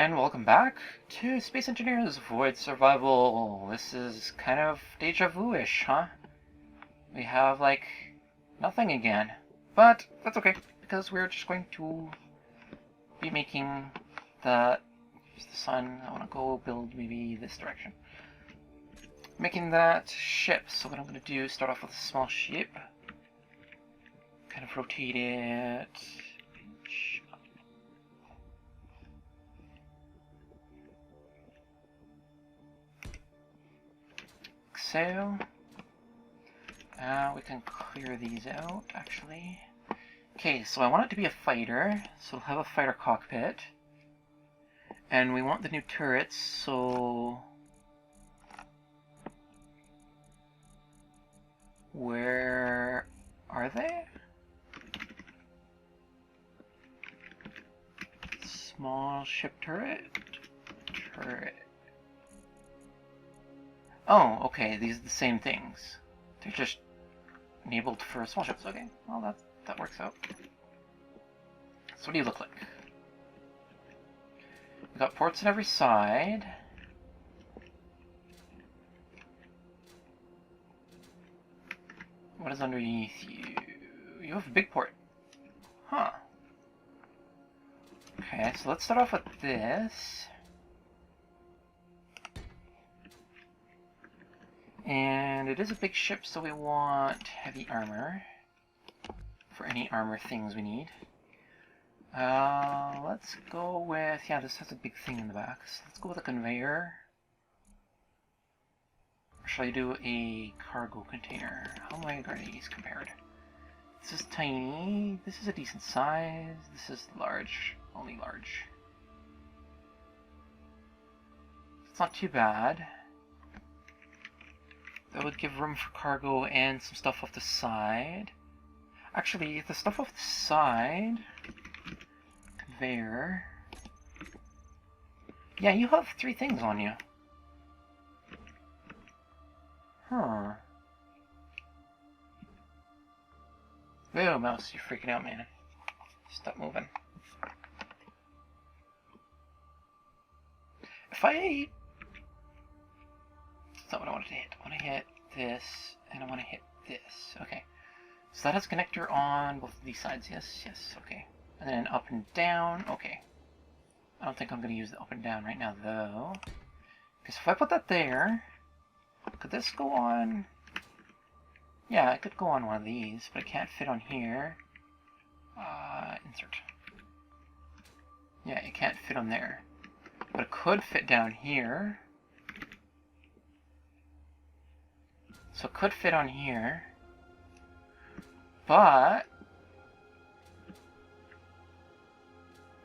And welcome back to Space Engineers Void Survival. This is kind of deja vu-ish, huh? We have, like, nothing again. But that's okay, because we're just going to be making that... Use the sun. I want to go build maybe this direction. Making that ship. So what I'm going to do is start off with a small ship. Kind of rotate it. So, we can clear these out, actually. Okay, so I want it to be a fighter, so we'll have a fighter cockpit. And we want the new turrets, so... Where are they? Small ship turret? Turret. Oh, okay, these are the same things. They're just enabled for small ships. Okay, well that works out. So what do you look like? We've got ports on every side. What is underneath you? You have a big port. Huh. Okay, so let's start off with this. And it is a big ship, so we want heavy armor for any armor things we need. Let's go with... Yeah, this has a big thing in the back. So let's go with a conveyor. Or shall I do a cargo container? How big are these compared? This is tiny. This is a decent size. This is large. Only large. It's not too bad. That would give room for cargo and some stuff off the side. Actually, the stuff off the side... Conveyor... Yeah, you have 3 things on you. Huh. Whoa, mouse, you're freaking out, man. Stop moving. If I... That's not what I wanted to hit. I want to hit this, and I want to hit this. Okay. So that has a connector on both of these sides. Yes, yes, okay. And then up and down. Okay. I don't think I'm going to use the up and down right now, though. Because if I put that there, could this go on? Yeah, it could go on one of these, but it can't fit on here. Insert. Yeah, it can't fit on there. But it could fit down here. So it could fit on here, but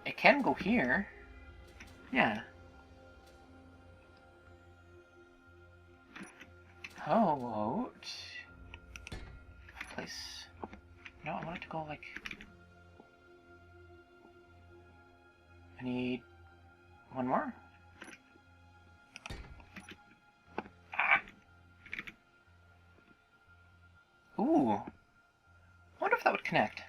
it can go here. Yeah. How about place? No, I want it to go like. I need one more. Ooh. I wonder if that would connect.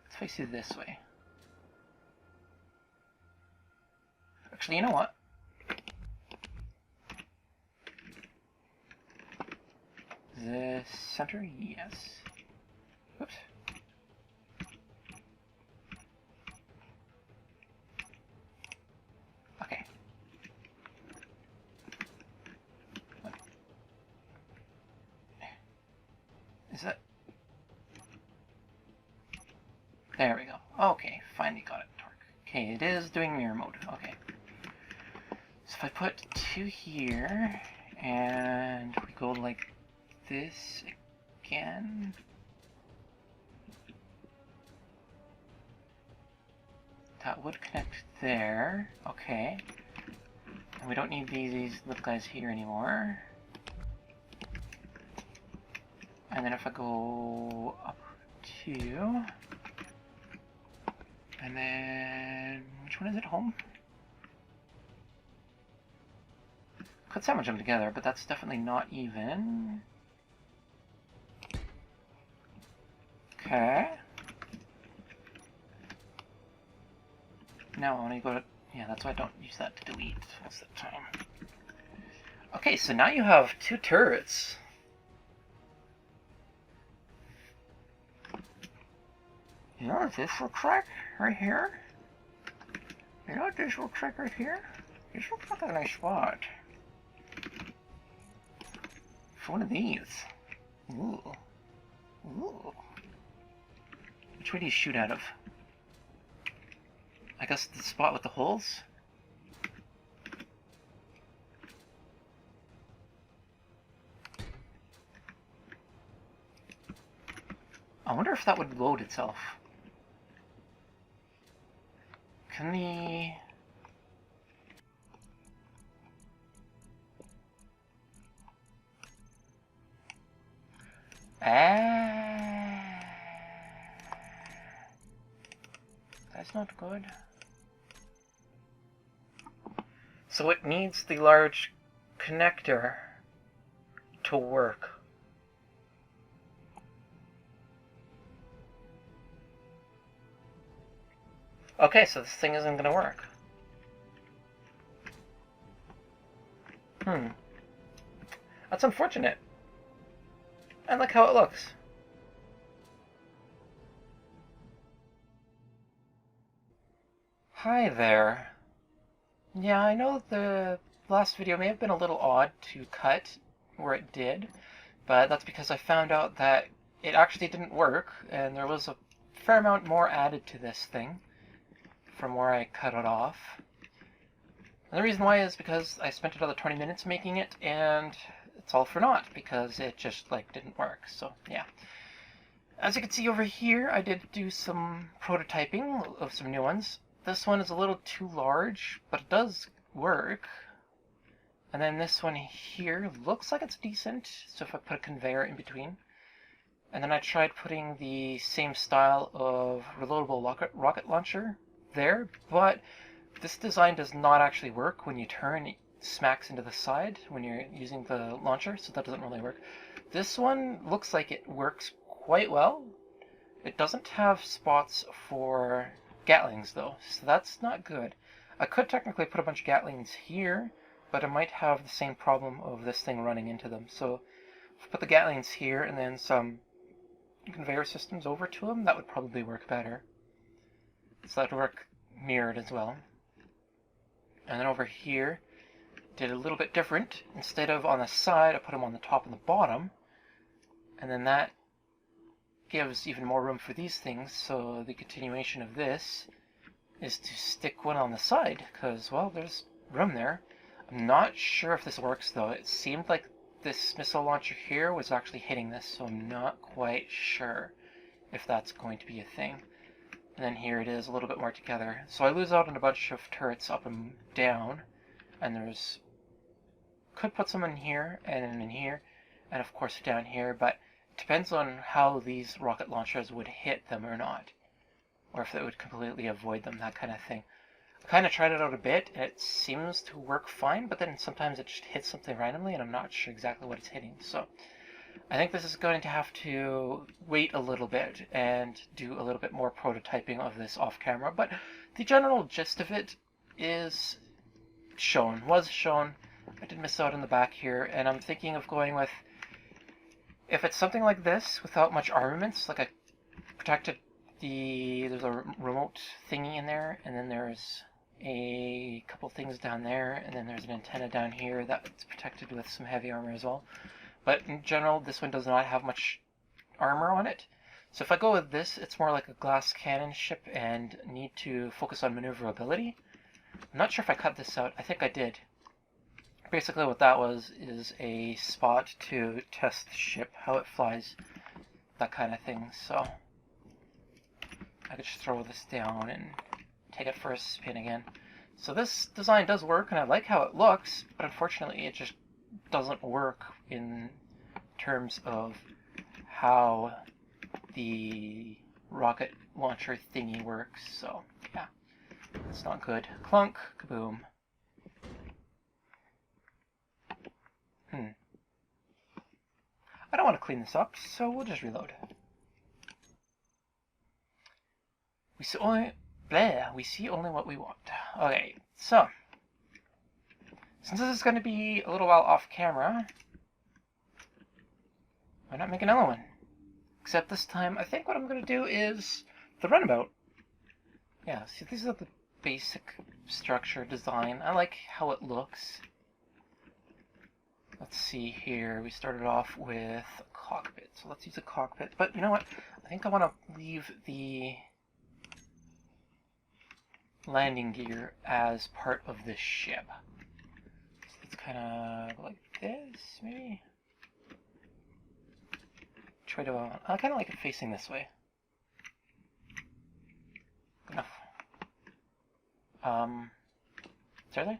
Let's face it this way. Actually, you know what? The center? Yes. Oops. Okay. Is that... There we go. Okay, finally got it to work. Okay, it is doing mirror mode. Okay. So if I put 2 here, and we go like this again... That would connect there. Okay. And we don't need these little guys here anymore. And then if I go up 2, and then, which one is it, home? Could sandwich them together, but that's definitely not even. Okay. now when I go to... Yeah, that's why I don't use that to delete most of the time. Okay, so now you have 2 turrets. You know what this looks like right here? You know what this looks like right here? This looks like a nice spot for one of these. Ooh. Ooh. Which way do you shoot out of? I guess the spot with the holes? I wonder if that would load itself. Can the... That's not good. So it needs the large connector to work. Okay, so this thing isn't going to work. That's unfortunate. I like how it looks. Hi there. Yeah, I know the last video may have been a little odd to cut where it did, but that's because I found out that it actually didn't work, and there was a fair amount more added to this thing from where I cut it off. And the reason why is because I spent another 20 minutes making it, and it's all for naught, because it just, didn't work. So, yeah. As you can see over here, I did do some prototyping of some new ones. This one is a little too large, but it does work. And then this one here looks like it's decent, so if I put a conveyor in between. And then I tried putting the same style of reloadable rocket launcher there, but this design does not actually work when you turn. It smacks into the side when you're using the launcher, so that doesn't really work. This one looks like it works quite well. It doesn't have spots for Gatlings though, so that's not good. I could technically put a bunch of Gatlings here, but I might have the same problem of this thing running into them. So if I put the Gatlings here and then some conveyor systems over to them, that would probably work better. So that would work mirrored as well. And then over here, did a little bit different. Instead of on the side, I put them on the top and the bottom. And then that gives even more room for these things, so the continuation of this is to stick one on the side, because, well, there's room there. I'm not sure if this works, though. It seemed like this missile launcher here was actually hitting this, so I'm not quite sure if that's going to be a thing. And then here it is, a little bit more together. So I lose out on a bunch of turrets up and down, and there's... could put some in here, and in here, and of course down here, but it depends on how these rocket launchers would hit them or not. Or if it would completely avoid them, that kind of thing. I kind of tried it out a bit, and it seems to work fine, but then sometimes it just hits something randomly, and I'm not sure exactly what it's hitting. So I think this is going to have to wait a little bit and do a little bit more prototyping of this off camera. But the general gist of it is shown, was shown. I did miss out on the back here, and I'm thinking of going with, if it's something like this without much armaments, like I protected there's a remote thingy in there, and then there's a couple things down there, and then there's an antenna down here that's protected with some heavy armor as well. But in general, this one does not have much armor on it. So if I go with this, it's more like a glass cannon ship and need to focus on maneuverability. I'm not sure if I cut this out. I think I did. Basically what that was is a spot to test the ship, how it flies, that kind of thing. So I could just throw this down and take it for a spin again. So this design does work, and I like how it looks, but unfortunately it just doesn't work in terms of how the rocket launcher thingy works. So yeah, it's not good. Clunk, kaboom. I don't want to clean this up, so we'll just reload. Blah, we see only what we want. Okay, so since this is going to be a little while off camera, why not make another one? Except this time, I think what I'm going to do is the runabout. Yeah, see, these are the basic structure design. I like how it looks. Let's see here. We started off with a cockpit, so let's use a cockpit. But you know what? I think I want to leave the landing gear as part of this ship. So let's kind of go like this, maybe. Try to. I kind of like it facing this way. Good enough. Is there?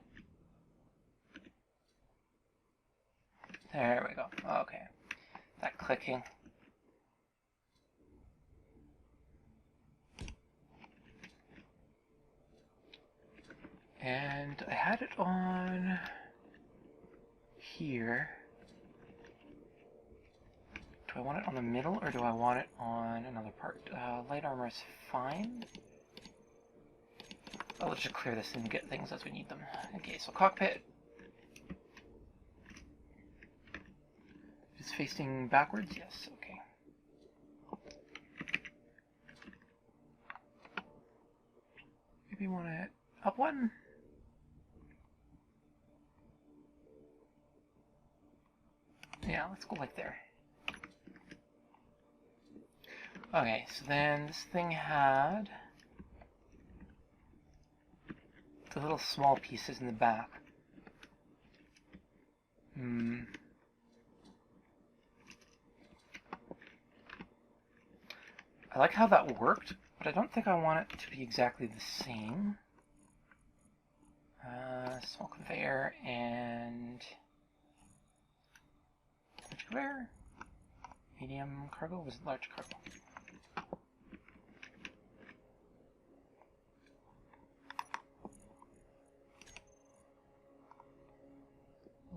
There we go. Okay. That clicking. And I had it on here. Do I want it on the middle or do I want it on another part? Light armor is fine. Oh, let's just clear this and get things as we need them. Okay, so cockpit. Is facing backwards? Yes, okay. Maybe want it up one? Yeah, let's go like there. Okay, so then this thing had the little small pieces in the back. I like how that worked, but I don't think I want it to be exactly the same. Small conveyor and large conveyor. Medium cargo was large cargo.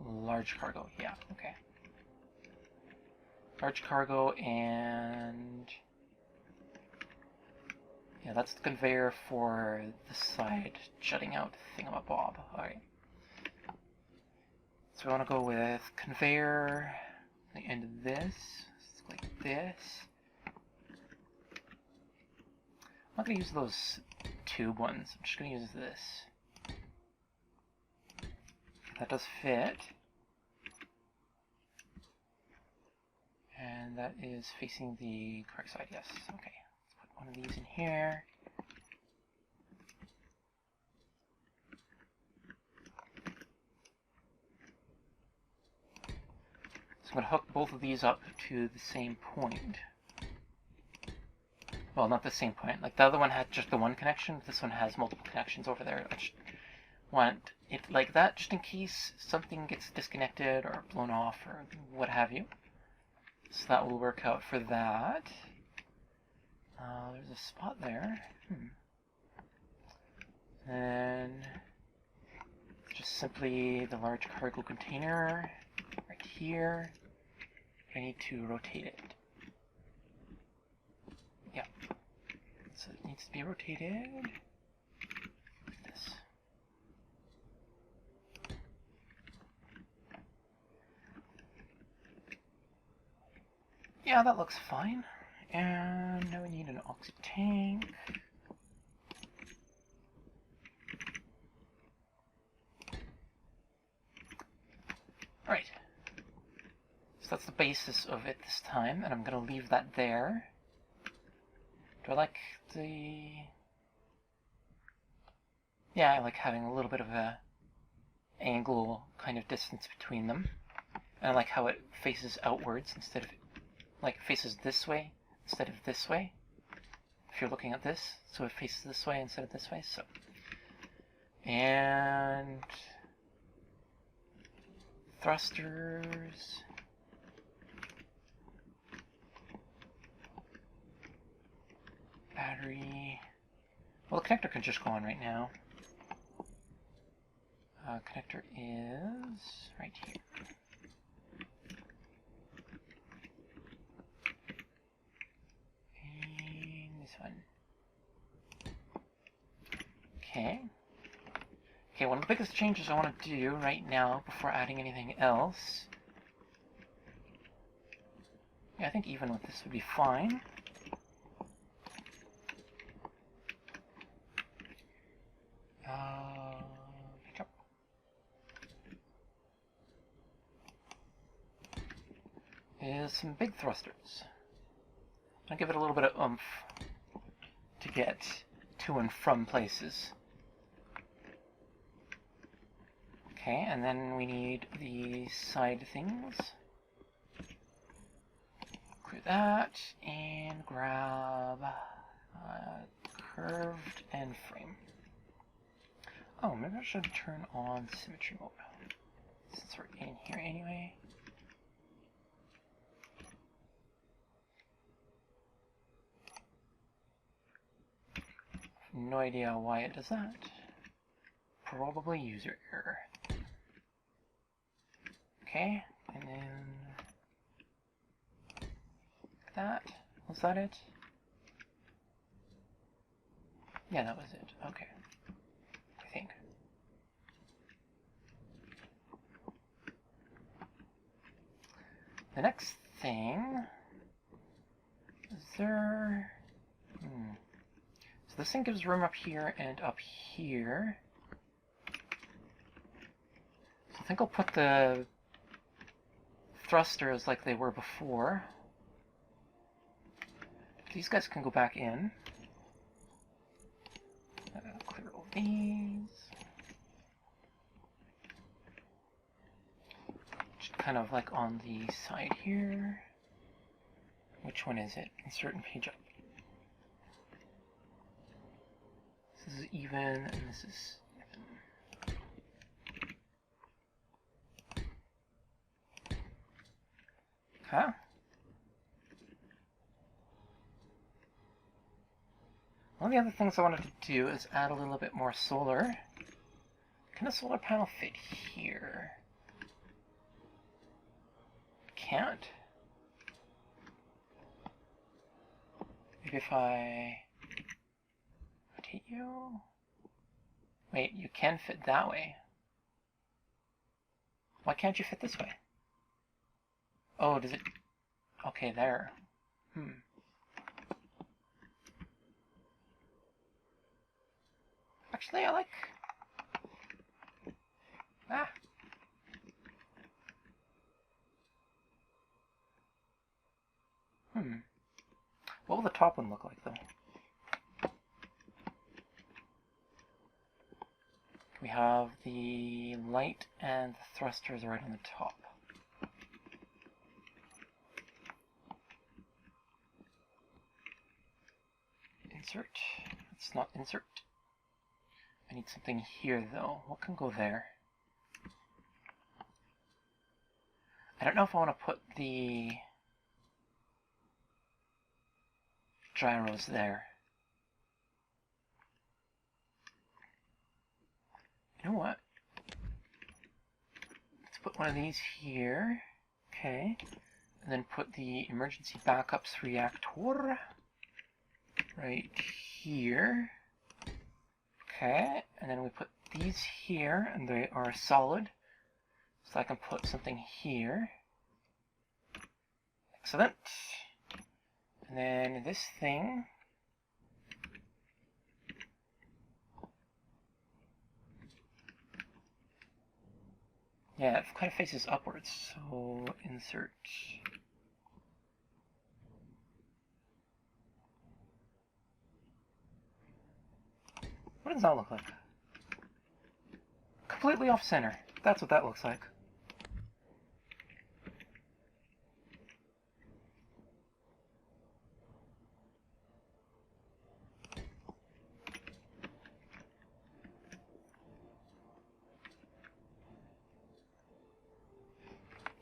Large cargo, yeah, okay. Large cargo and yeah, that's the conveyor for the side jutting out thingamabob. Alright. So we want to go with conveyor at the end of this, like this. I'm not going to use those tube ones, I'm just going to use this. That does fit. And that is facing the correct side, yes. Okay, let's put one of these in here. So I'm going to hook both of these up to the same point. Well, not the same point. Like the other one had just the one connection, this one has multiple connections over there. I just want it like that just in case something gets disconnected or blown off or what have you. So that will work out for that. There's a spot there. And just simply the large cargo container right here. I need to rotate it. Yeah. So it needs to be rotated like this. Yeah, that looks fine. And now we need an oxy tank. Alright. So that's the basis of it this time, and I'm going to leave that there. Do I like the... Yeah, I like having a little bit of a angle kind of distance between them. And I like how it faces outwards instead of... Like, faces this way instead of this way. If you're looking at this, so it faces this way instead of this way, so... And... thrusters... Battery... Well, the connector can just go on right now. Connector is right here. And this one. Okay. Okay, one of the biggest changes I want to do right now before adding anything else. Yeah, I think even with this would be fine. Is some big thrusters. I'll give it a little bit of oomph to get to and from places. Okay, and then we need the side things. Clear that, and grab curved end frame. Oh, maybe I should turn on symmetry mode, since we're in here anyway. No idea why it does that. Probably user error. Okay, and then that. Was that it? Yeah, that was it. Okay. I think. The next thing is there. So this thing gives room up here and up here. So I think I'll put the thrusters like they were before. These guys can go back in. Clear all these. Just kind of like on the side here. Which one is it? Insert and page up. This is even, and this is even. Huh? One of the other things I wanted to do is add a little bit more solar. Can a solar panel fit here? Can't. Maybe if I rotate you. Wait, you can fit that way. Why can't you fit this way? Oh, does it? Okay, there. Actually, I like... Ah. What will the top one look like, though? We have the light and the thrusters right on the top. Insert. It's not insert. I need something here, though. What can go there? I don't know if I want to put the gyros there. You know what? Let's put one of these here. Okay. And then put the emergency backups reactor right here. Okay. And then we put these here, and they are solid. So I can put something here. Excellent. And then this thing. Yeah, it kind of faces upwards, so insert. What does that look like? Completely off center. That's what that looks like.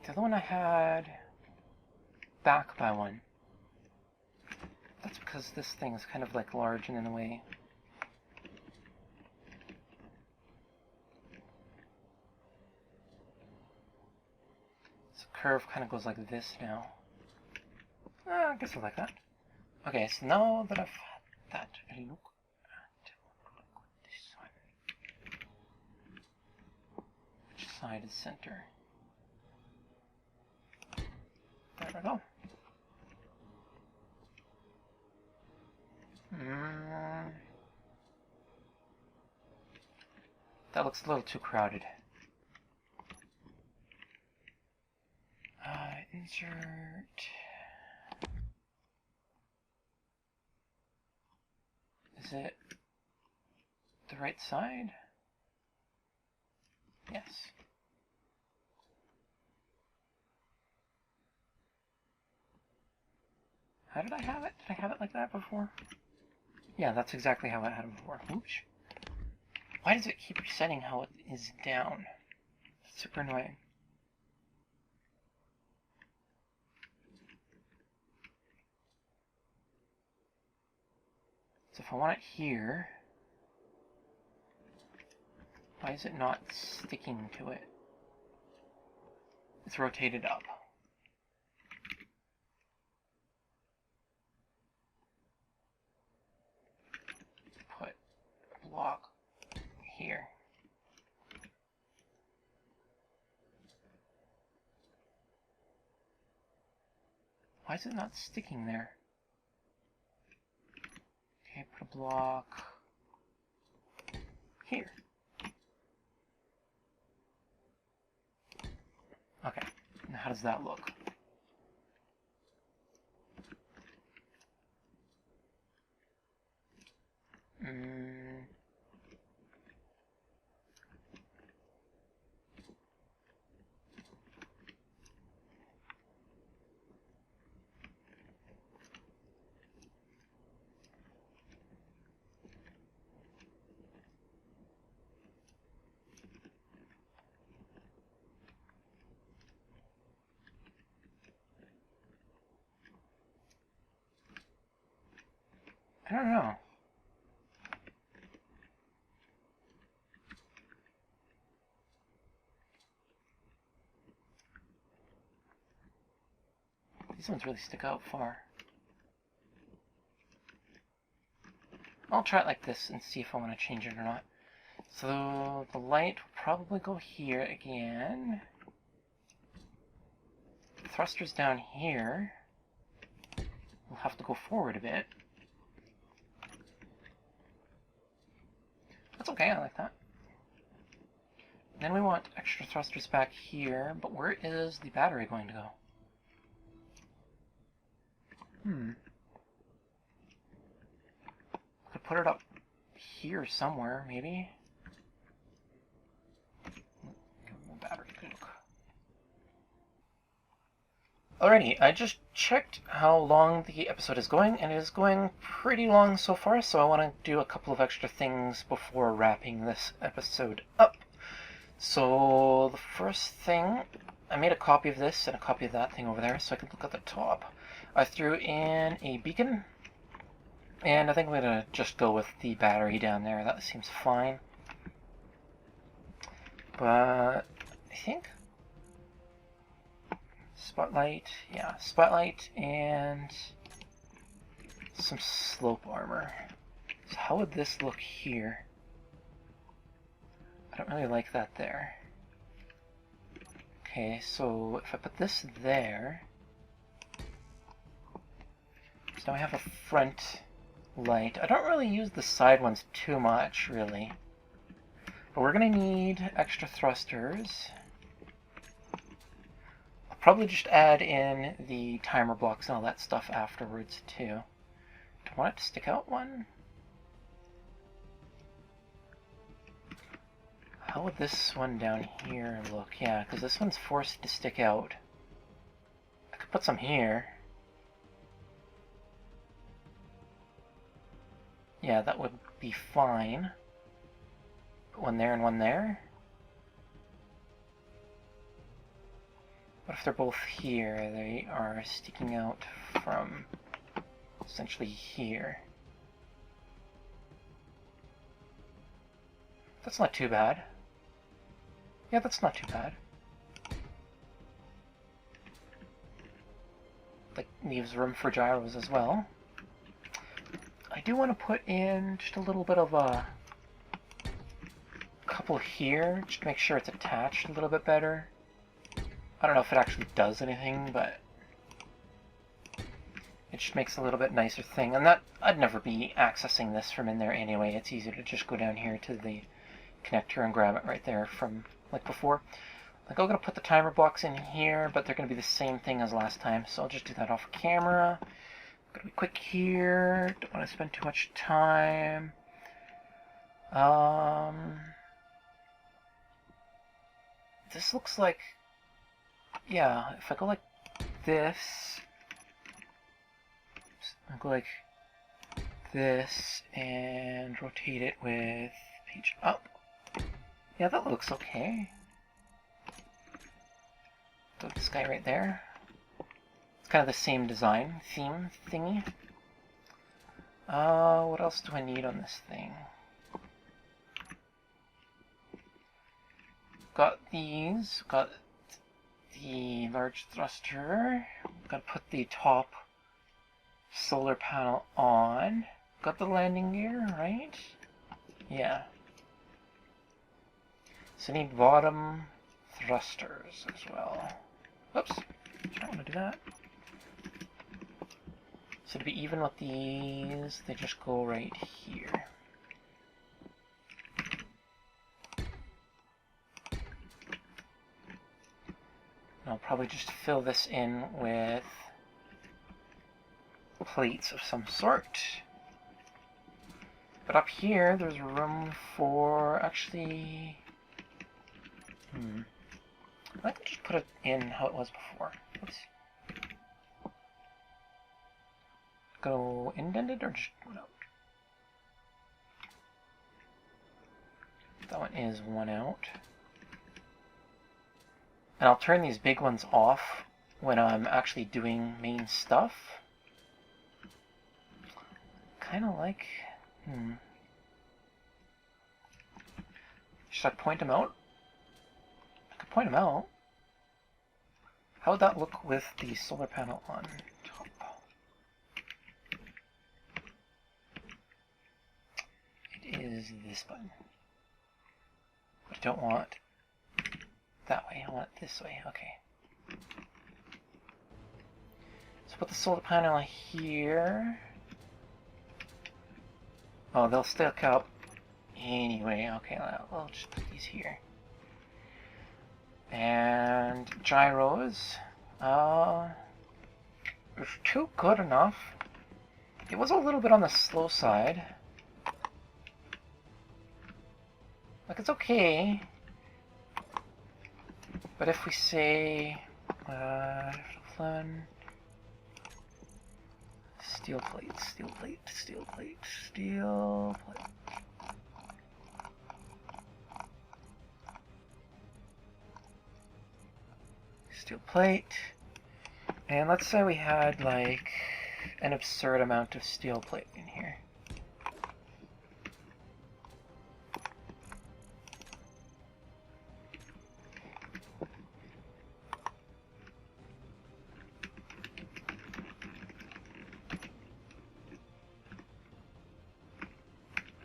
The other one I had back by one. That's because this thing is kind of like large and in the way. So curve kind of goes like this now. I guess I like that. Okay, so now that I've had that, I look at this one. side is center. There we go. That looks a little too crowded. Insert. Is it the right side? Yes. How did I have it? Did I have it like that before? Yeah, that's exactly how I had it before. Oops. Why does it keep resetting how it is down? It's super annoying. So if I want it here, why is it not sticking to it? It's rotated up. Put a block here. Why is it not sticking there? Okay, put a block here. Okay, now how does that look? I don't know. These ones really stick out far. I'll try it like this and see if I want to change it or not. So the light will probably go here again. The thruster's down here. We'll have to go forward a bit. That's okay, I like that. Then we want extra thrusters back here, but where is the battery going to go? Could put it up here somewhere, maybe. Give the battery a look. Alrighty, I just checked how long the episode is going, and it is going pretty long so far, so I want to do a couple of extra things before wrapping this episode up. So the first thing, I made a copy of this and a copy of that thing over there so I can look at the top. I threw in a beacon, and I think I'm going to just go with the battery down there. That seems fine. But I think spotlight, yeah, spotlight and some slope armor. So how would this look here? I don't really like that there. Okay, so if I put this there, so now I have a front light. I don't really use the side ones too much, really. But we're going to need extra thrusters. I'll probably just add in the timer blocks and all that stuff afterwards, too. Do I want it to stick out one? How would this one down here look? Yeah, because this one's forced to stick out. I could put some here. Yeah, that would be fine. Put one there and one there. What if they're both here? They are sticking out from essentially here. That's not too bad. Yeah, that's not too bad. That leaves room for gyros as well. I do want to put in just a little bit of a couple here, just to make sure it's attached a little bit better. I don't know if it actually does anything, but it just makes a little bit nicer thing. And that, I'd never be accessing this from in there anyway. It's easier to just go down here to the connector and grab it right there from, like before. Like, I'm going to put the timer blocks in here, but they're going to be the same thing as last time, so I'll just do that off camera. I'm going to be quick here. Don't want to spend too much time. This looks like, yeah, if I go like this, I'll go like this and rotate it with page up. Yeah, that looks okay. Throw this guy right there. It's kind of the same design, theme thingy. What else do I need on this thing? Got these, got the large thruster, got to put the top solar panel on, got the landing gear, right? Yeah. So I need bottom thrusters as well. Oops, I don't want to do that. So to be even with these, they just go right here. I'll probably just fill this in with plates of some sort. But up here, there's room for actually... I can just put it in how it was before. Oops. Go indented or just one out? That one is one out. And I'll turn these big ones off when I'm actually doing main stuff. Kind of like... Should I point them out? I could point them out. How would that look with the solar panel on top? It is this button. But I don't want that way, I want it this way, okay. So put the solar panel here. Oh, they'll stick up anyway, okay, I'll just put these here. And gyros, it's too good enough. It was a little bit on the slow side. Like, it's okay. But if we say, steel plate, steel plate, steel plate, steel plate. Steel plate. And let's say we had like an absurd amount of steel plate in here.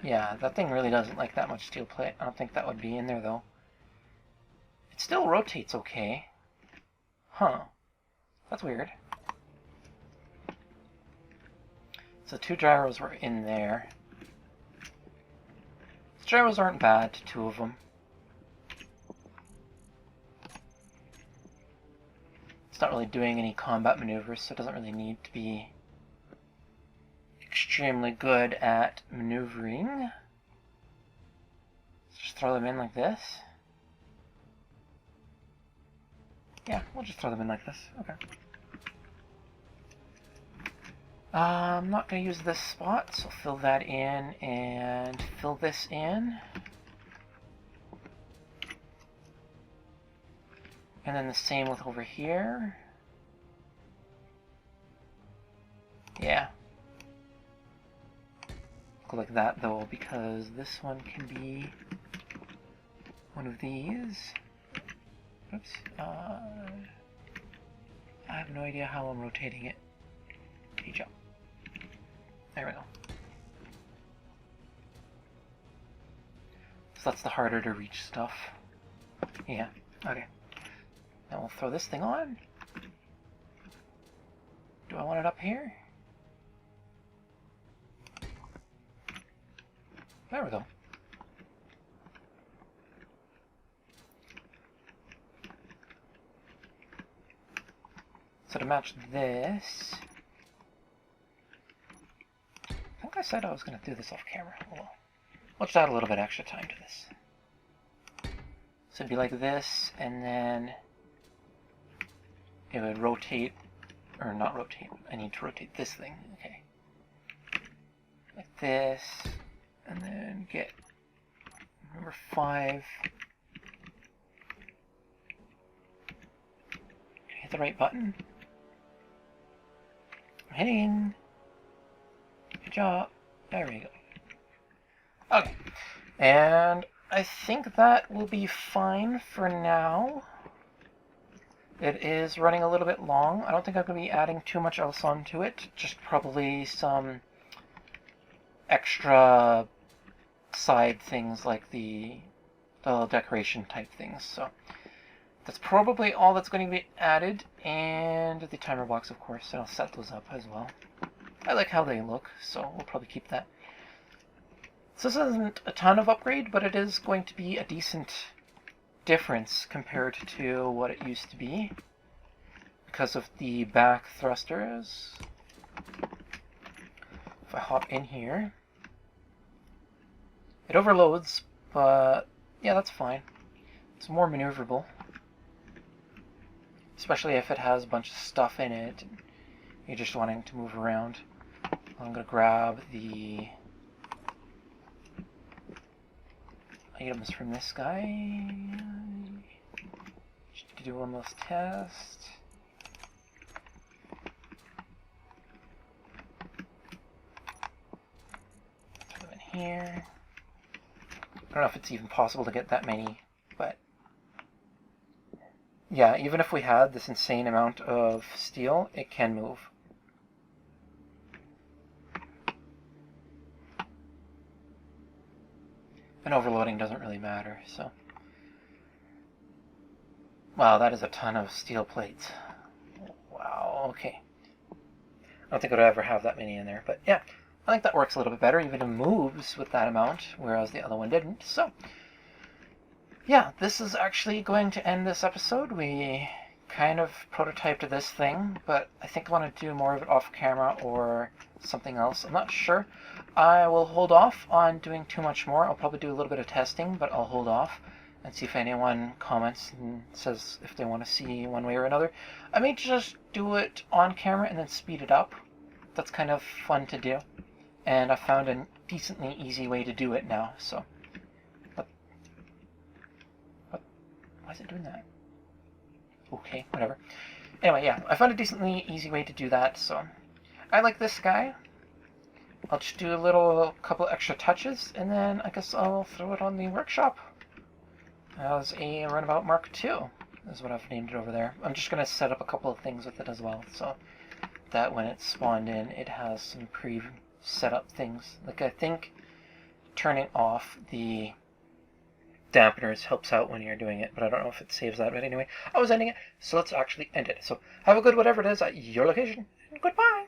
Yeah, that thing really doesn't like that much steel plate. I don't think that would be in there though. It still rotates okay. Huh. That's weird. So 2 gyros were in there. The gyros aren't bad, 2 of them. It's not really doing any combat maneuvers, so it doesn't really need to be extremely good at maneuvering. Let's just throw them in like this. Yeah, we'll just throw them in like this. Okay. I'm not going to use this spot, so fill that in and fill this in. And then the same with over here. Yeah. Go like that though, because this one can be one of these. Oops. I have no idea how I'm rotating it. Page up. There we go. So that's the harder to reach stuff. Yeah, okay. Now we'll throw this thing on. Do I want it up here? There we go. So to match this, I think I said I was going to do this off camera. Well, let's add a little bit extra time to this. So it'd be like this, and then it would rotate, or not rotate, I need to rotate this thing, okay. Like this, and then get number 5. Hit the right button. I'm hitting. Good job. There we go. Okay. And I think that will be fine for now. It is running a little bit long. I don't think I'm going to be adding too much else onto it. Just probably some extra side things like the decoration type things. So that's probably all that's going to be added. And the timer blocks, of course. And I'll set those up as well. I like how they look, so we'll probably keep that. So this isn't a ton of upgrade, but it is going to be a decent difference compared to what it used to be because of the back thrusters. If I hop in here, it overloads, but yeah, that's fine. It's more maneuverable, especially if it has a bunch of stuff in it and you're just wanting to move around. I'm going to grab the items from this guy. Just to do one last test. Put them in here. I don't know if it's even possible to get that many, but yeah, even if we had this insane amount of steel, it can move. And overloading doesn't really matter, so. Wow, that is a ton of steel plates. Wow, okay. I don't think I would ever have that many in there, but yeah, I think that works a little bit better. Even it moves with that amount, whereas the other one didn't. So, yeah, this is actually going to end this episode. We kind of prototyped this thing, but I think I want to do more of it off camera or something else. I'm not sure. I will hold off on doing too much more. I'll probably do a little bit of testing, but I'll hold off and see if anyone comments and says if they want to see one way or another. I may just do it on camera and then speed it up. That's kind of fun to do. And I found a decently easy way to do it now, so. Why is it doing that? Okay, whatever. Anyway, yeah, I found a decently easy way to do that, so. I like this guy. I'll just do a couple extra touches, and then I guess I'll throw it on the workshop as a Runabout Mark II, is what I've named it over there. I'm just going to set up a couple of things with it as well, so that when it's spawned in, it has some pre-set up things. Like, I think turning off the dampeners helps out when you're doing it, but I don't know if it saves that. But anyway, I was ending it, so let's actually end it. So have a good whatever it is at your location, and goodbye!